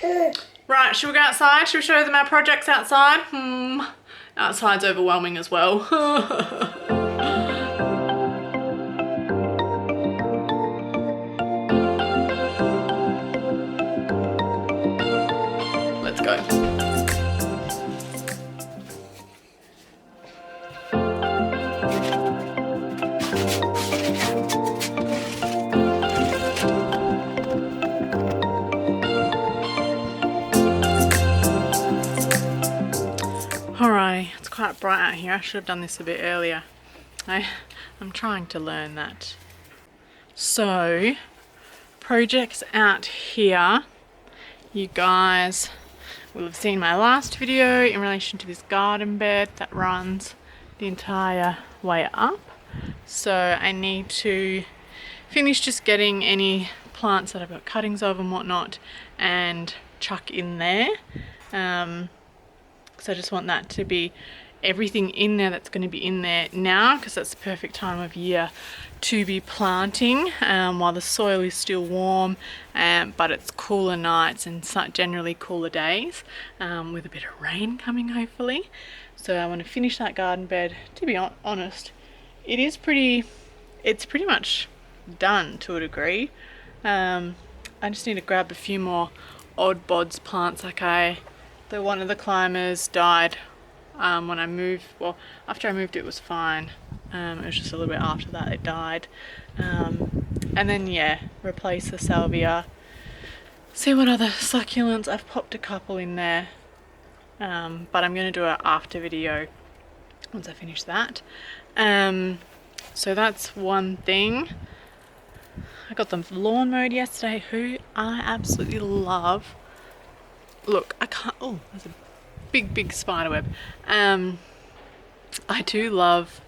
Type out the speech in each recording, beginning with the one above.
Right, should we go outside? Should we show them our projects outside? Outside's overwhelming as well. Let's go. Alright, it's quite bright out here. I should have done this a bit earlier. I'm trying to learn that. So, projects out here. You guys will have seen my last video in relation to this garden bed that runs the entire way up. So I need to finish just getting any plants that I've got cuttings of and whatnot and chuck in there. So I just want that to be everything in there that's going to be in there now, because that's the perfect time of year to be planting while the soil is still warm, but it's cooler nights and generally cooler days with a bit of rain coming hopefully. So I want to finish that garden bed. To be honest, it's pretty much done to a degree. I just need to grab a few more odd bods plants. One of the climbers died when I moved. Well, after I moved it was fine. It was just a little bit after that it died. And then yeah, replace the salvia. See what other succulents. I've popped a couple in there, but I'm going to do an after video once I finish that. So that's one thing. I got the lawn mowed yesterday, who I absolutely love. Look, I can't. Oh, there's a big spider web. I do love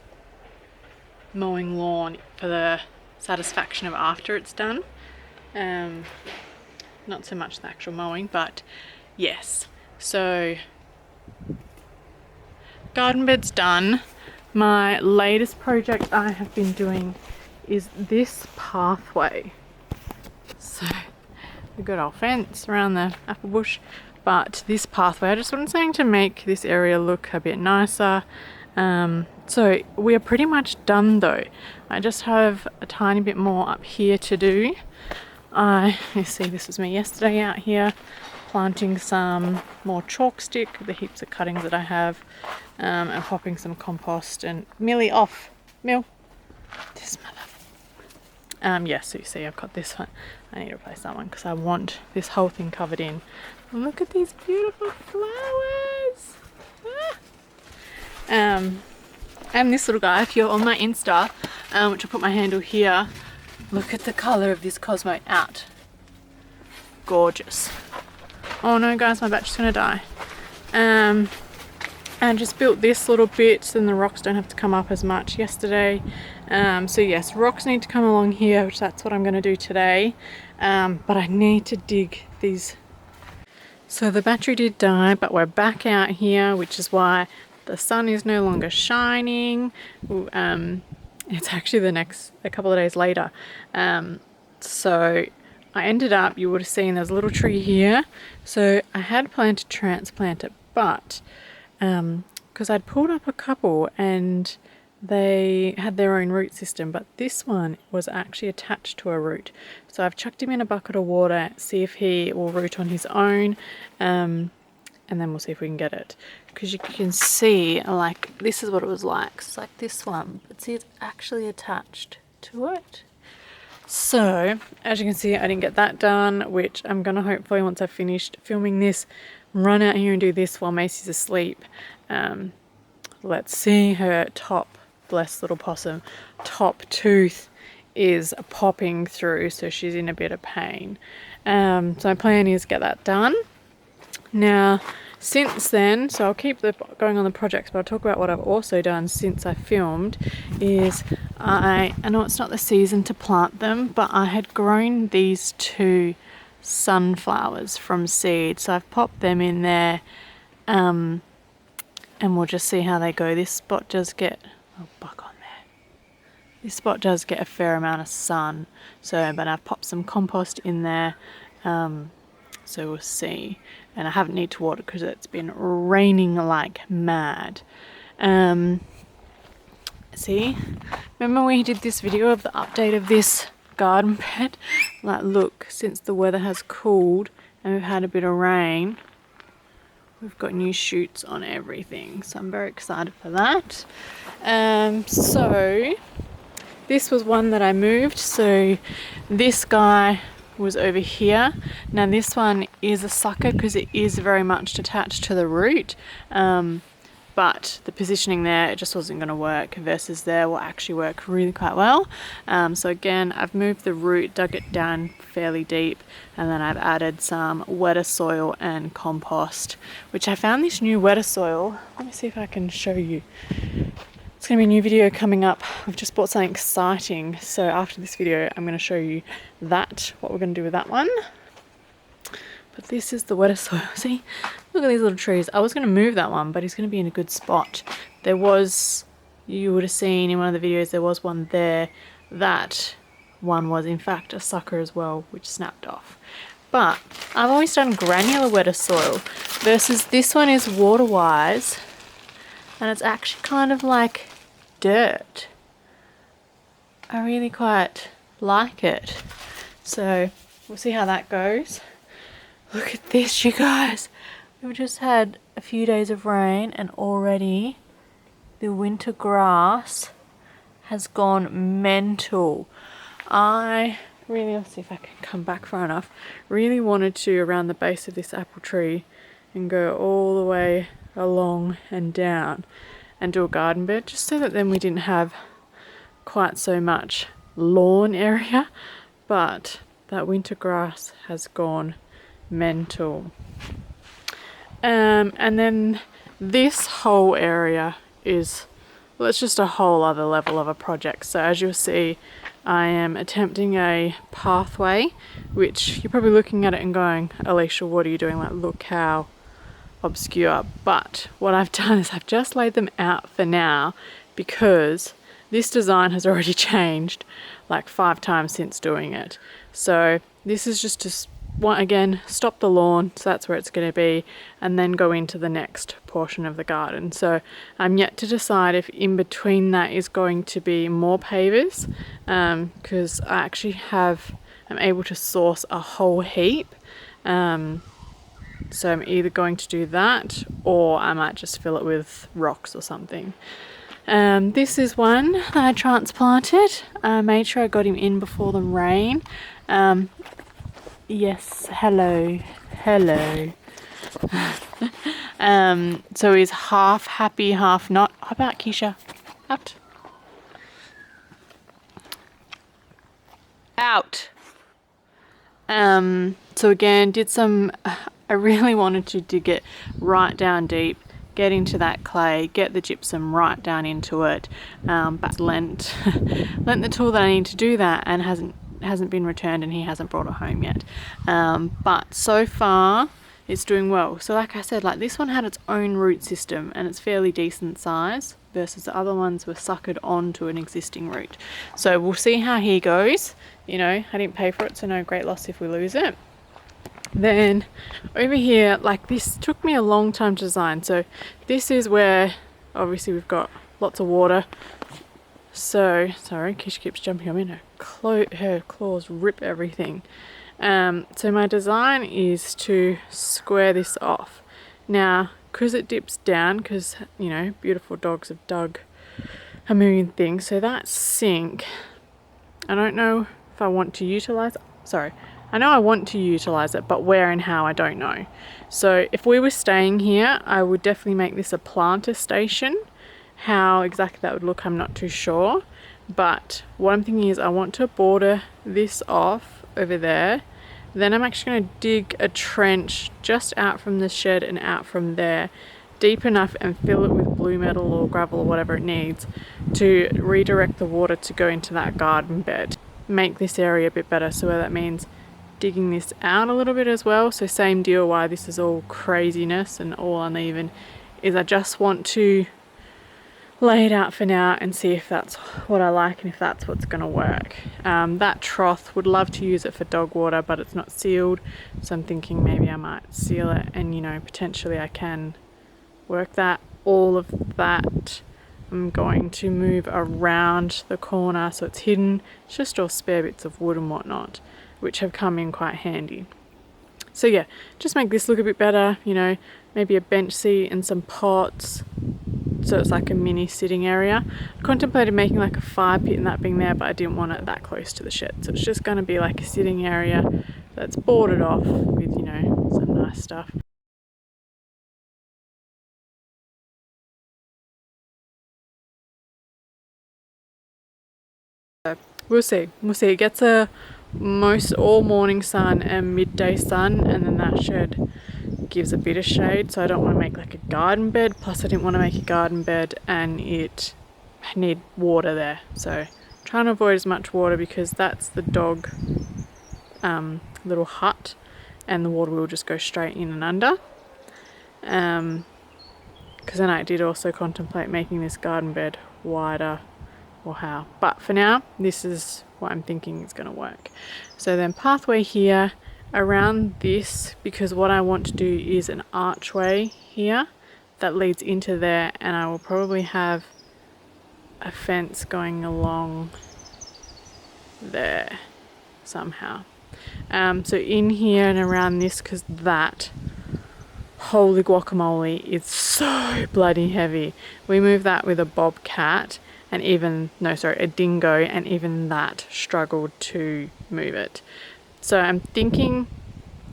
mowing lawn for the satisfaction of after it's done. Not so much the actual mowing, but yes. So garden bed's done. My latest project I have been doing is this pathway. So the good old fence around the apple bush, but this pathway, I just wanted something to make this area look a bit nicer. So we are pretty much done though. I just have a tiny bit more up here to do. You see, this was me yesterday out here planting some more chalk stick, the heaps of cuttings that I have, and popping some compost and Millie off. Mill, this mother. Yes, so you see I've got this one. I need to replace that one because I want this whole thing covered in. And look at these beautiful flowers. And this little guy, if you're on my Insta, which I'll put my handle here, look at the colour of this Cosmo out. Gorgeous. Oh no guys, my battery's gonna die. And just built this little bit so then the rocks don't have to come up as much yesterday. So yes, rocks need to come along here, which that's what I'm going to do today. But I need to dig these. So the battery did die, but we're back out here, which is why the sun is no longer shining. It's actually a couple of days later. So I ended up, you would have seen there's a little tree here. So I had planned to transplant it, but because I'd pulled up a couple and they had their own root system, but this one was actually attached to a root. So I've chucked him in a bucket of water, see if he will root on his own, and then we'll see if we can get it. Because you can see, like, this is what it was like. It's like this one, but see, it's actually attached to it. So, as you can see, I didn't get that done, which I'm going to hopefully, once I've finished filming this, run out here and do this while Macy's asleep. Let's see her top, bless little possum, top tooth is popping through, so she's in a bit of pain. So my plan is get that done. Now, since then, so I'll keep going on the projects, but I'll talk about what I've also done since I filmed, is I know it's not the season to plant them, but I had grown these 2 sunflowers from seed. So I've popped them in there, and we'll just see how they go. This spot does get, oh, buck on there. This spot does get a fair amount of sun. So, but I've popped some compost in there, so we'll see. And I haven't need to water because it's been raining like mad. See, remember we did this video of the update of this garden bed? Like, look, since the weather has cooled and we've had a bit of rain, we've got new shoots on everything, so I'm very excited for that. So this was one that I moved. So this guy was over here. Now this one is a sucker because it is very much attached to the root, but the positioning there, it just wasn't going to work, versus there will actually work really quite well. So again, I've moved the root, dug it down fairly deep, and then I've added some wetter soil and compost, which I found this new wetter soil. Let me see if I can show you. It's going to be a new video coming up. We've just bought something exciting, so after this video I'm going to show you that, what we're going to do with that one. But this is the wetter soil. See, look at these little trees. I was going to move that one, but he's going to be in a good spot. There was, you would have seen in one of the videos, there was one there. That one was in fact a sucker as well, which snapped off. But I've always done granular wetter soil, versus this one is water wise, and it's actually kind of like dirt. I really quite like it. So we'll see how that goes. Look at this, you guys. We've just had a few days of rain and already the winter grass has gone mental. I really, let's see if I can come back far enough, really wanted to, around the base of this apple tree, and go all the way along and down and do a garden bed, just so that then we didn't have quite so much lawn area. But that winter grass has gone mental. And then this whole area is, well, it's just a whole other level of a project. So as you'll see, I am attempting a pathway, which you're probably looking at it and going, Alicia, what are you doing? Like, look how obscure. But what I've done is I've just laid them out for now, because this design has already changed like 5 times since doing it. So this is just to again stop the lawn, so that's where it's going to be, and then go into the next portion of the garden. So I'm yet to decide if in between that is going to be more pavers, because I actually I'm able to source a whole heap. So I'm either going to do that, or I might just fill it with rocks or something. This is one that I transplanted. I made sure I got him in before the rain. Yes, hello. So he's half happy, half not. How about Keisha? Out. So again, did some, I really wanted to dig it right down deep, get into that clay, get the gypsum right down into it, but lent the tool that I need to do that, and hasn't been returned, and he hasn't brought it home yet. But so far it's doing well. So like I said, like this one had its own root system and it's fairly decent size, versus the other ones were suckered onto an existing root. So we'll see how he goes. You know, I didn't pay for it, so no great loss if we lose it. Then over here, like this took me a long time to design. So this is where obviously we've got lots of water. So sorry, Kish keeps jumping on me. Her claws rip everything. So my design is to square this off. Now, because it dips down, because you know, beautiful dogs have dug a million things. So that sink, I don't know if I want to utilize it. Sorry, I know I want to utilize it, but where and how I don't know. So if we were staying here, I would definitely make this a planter station. How exactly that would look, I'm not too sure. But what I'm thinking is I want to border this off over there. Then I'm actually going to dig a trench just out from the shed and out from there, deep enough, and fill it with blue metal or gravel or whatever it needs to redirect the water to go into that garden bed. Make this area a bit better. So that means digging this out a little bit as well. So same deal, why this is all craziness and all uneven, is I just want to lay it out for now and see if that's what I like and if that's what's going to work. That trough, would love to use it for dog water, but it's not sealed, so I'm thinking maybe I might seal it, and you know, potentially I can work that. All of that I'm going to move around the corner so it's hidden. It's just all spare bits of wood and whatnot, which have come in quite handy. So yeah, just make this look a bit better, you know, maybe a bench seat and some pots, so it's like a mini sitting area. I contemplated making like a fire pit and that being there, but I didn't want it that close to the shed, so it's just going to be like a sitting area that's boarded off with, you know, some nice stuff. So we'll see. It gets a most all morning sun and midday sun, and then that shed gives a bit of shade, so I don't want to make like a garden bed. Plus I didn't want to make a garden bed and it need water there, so trying to avoid as much water because that's the dog little hut, and the water will just go straight in and under. Because then I did also contemplate making this garden bed wider, or how, but for now this is what I'm thinking is going to work. So then pathway here around this, because what I want to do is an archway here that leads into there, and I will probably have a fence going along there somehow. So in here and around this, because that, holy guacamole, is so bloody heavy. We moved that with a bobcat, and even, no sorry, a dingo, and even that struggled to move it. So I'm thinking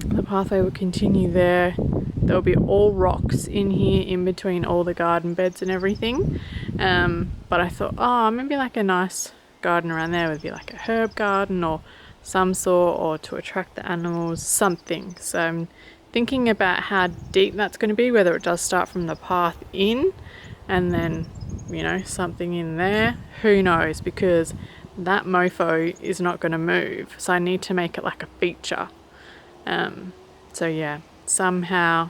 the pathway will continue there. There'll be all rocks in here in between all the garden beds and everything. But I thought, oh, maybe like a nice garden around there would be like a herb garden or some sort, or to attract the animals, something. So I'm thinking about how deep that's going to be, whether it does start from the path in and then, you know, something in there, who knows, because that mofo is not going to move, so I need to make it like a feature. So yeah, somehow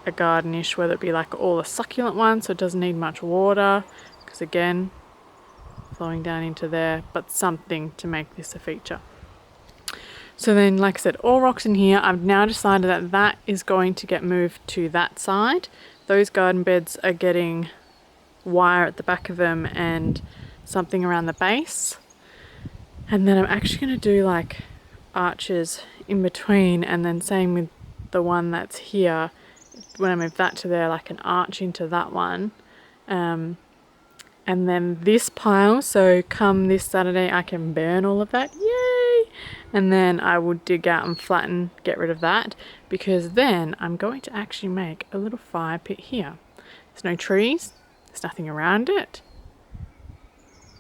a gardenish, whether it be like all a succulent one so it doesn't need much water, because again flowing down into there, but something to make this a feature. So then, like I said, all rocks in here. I've now decided that that is going to get moved to that side. Those garden beds are getting wire at the back of them and something around the base, and then I'm actually going to do like arches in between, and then same with the one that's here, when I move that to there, like an arch into that one, and then this pile, so come this Saturday I can burn all of that, yay, and then I will dig out and flatten, get rid of that, because then I'm going to actually make a little fire pit here. There's no trees, there's nothing around it.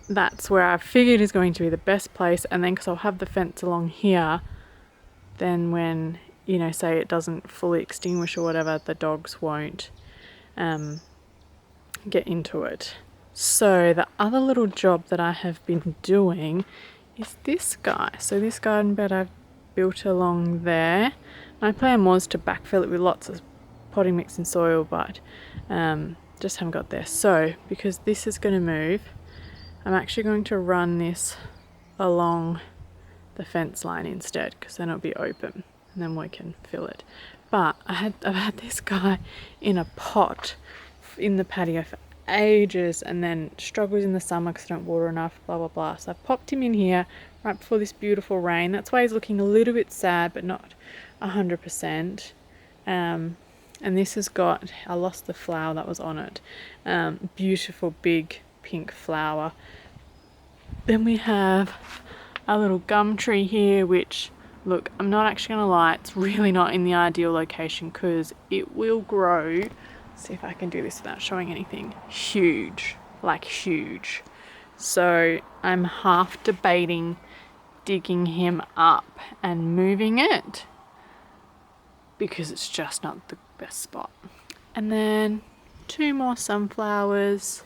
That's where I figured is going to be the best place, and then because I'll have the fence along here, then when, you know, say it doesn't fully extinguish or whatever, the dogs won't get into it. So the other little job that I have been doing is this guy. So this garden bed I've built along there. My plan was to backfill it with lots of potting mix and soil, but just haven't got there. So because this is going to move, I'm actually going to run this along the fence line instead, because then it'll be open and then we can fill it. But I've had this guy in a pot in the patio for ages, and then struggles in the summer because I don't water enough, blah blah blah. So I've popped him in here right before this beautiful rain. That's why he's looking a little bit sad, but not 100%. And this has got, I lost the flower that was on it, beautiful big pink flower. Then we have a little gum tree here, which, look, I'm not actually gonna lie, it's really not in the ideal location because it will grow. See if I can do this without showing anything. Huge, like huge. So I'm half debating digging him up and moving it, because it's just not the best spot. And then 2 more sunflowers,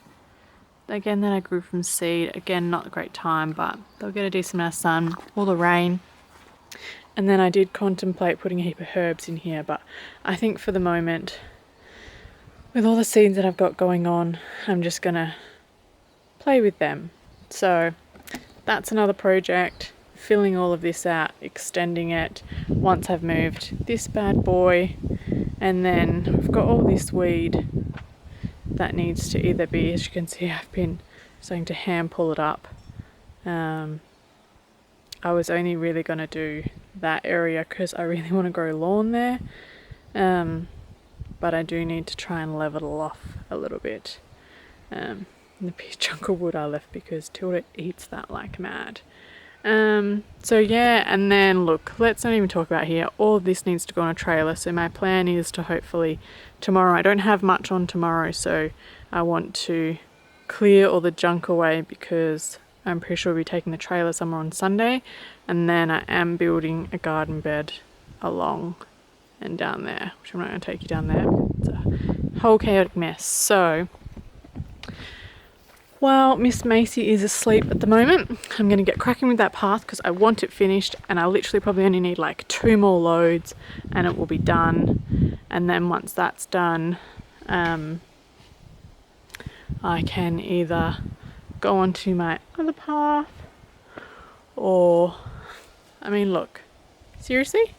again that I grew from seed. Again, not a great time, but they'll get a decent amount of sun, all the rain. And then I did contemplate putting a heap of herbs in here, but I think for the moment with all the seeds that I've got going on, I'm just gonna play with them. So that's another project, filling all of this out, extending it once I've moved this bad boy. And then I've got all this weed that needs to either be, as you can see, I've been starting to hand pull it up. I was only really going to do that area because I really want to grow lawn there. But I do need to try and level it off a little bit. The big chunk of wood I left because Tilda eats that like mad. So yeah, and then look, let's not even talk about here. All of this needs to go on a trailer. So my plan is to hopefully tomorrow, I don't have much on tomorrow, so I want to clear all the junk away because I'm pretty sure we'll be taking the trailer somewhere on Sunday. And then I am building a garden bed along and down there, which I'm not going to take you down there. It's a whole chaotic mess. So while Miss Macy is asleep at the moment, I'm going to get cracking with that path because I want it finished, and I literally probably only need like 2 more loads and it will be done. And then once that's done, I can either go on to my other path or, I mean, look, seriously?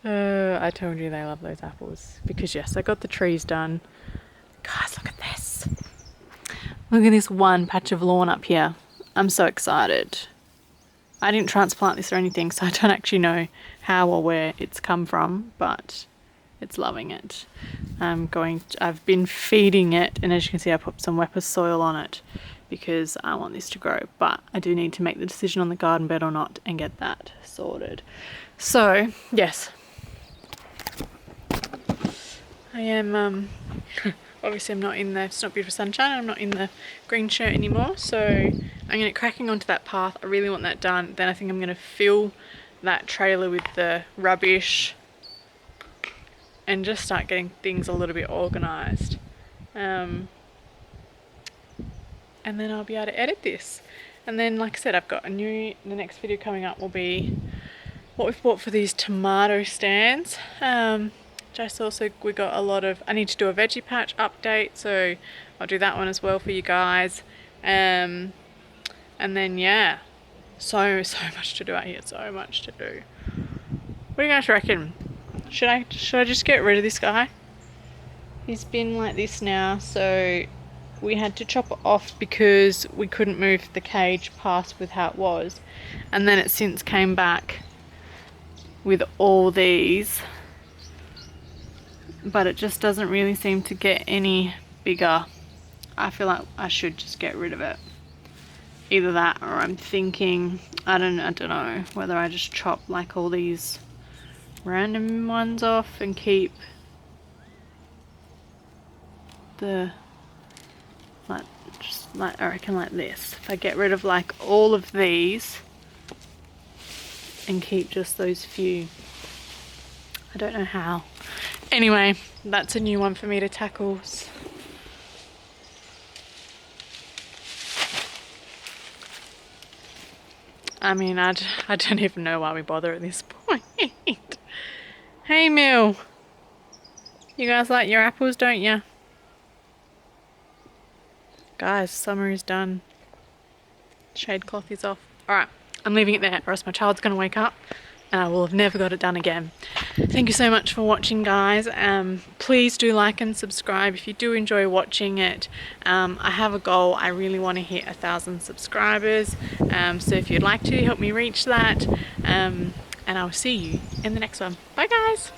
I told you they love those apples because yes, I got the trees done. Guys, look at this. Look at this one patch of lawn up here. I'm so excited. I didn't transplant this or anything, so I don't actually know how or where it's come from, but it's loving it. I've been feeding it, and as you can see, I put some Wepa soil on it because I want this to grow, but I do need to make the decision on the garden bed or not and get that sorted. So yes, I am obviously I'm not in the It's Not Beautiful Sunshine, I'm not in the green shirt anymore, so I'm going to get cracking onto that path. I really want that done. Then I think I'm going to fill that trailer with the rubbish and just start getting things a little bit organised. And then I'll be able to edit this. And then, like I said, I've got the next video coming up will be what we've bought for these tomato stands. Just also, we got a lot of, I need to do a veggie patch update, so I'll do that one as well for you guys. And then yeah, so much to do out here, so much to do. What do you guys reckon? Should I just get rid of this guy? He's been like this now, so we had to chop it off because we couldn't move the cage past with how it was. And then it since came back with all these, but it just doesn't really seem to get any bigger. I feel like I should just get rid of it. Either that, or I'm thinking, I don't know whether I just chop like all these random ones off and keep the I reckon like this. If I get rid of like all of these and keep just those few. I don't know how. Anyway, that's a new one for me to tackle. I mean, I don't even know why we bother at this point. Hey Mill, you guys like your apples, don't you? Guys, summer is done. Shade cloth is off. Alright, I'm leaving it there or else my child's going to wake up and I will have never got it done again. Thank you so much for watching, guys. Please do like and subscribe if you do enjoy watching it. I have a goal. I really want to hit 1,000 subscribers. So if you'd like to help me reach that, and I'll see you in the next one. Bye guys.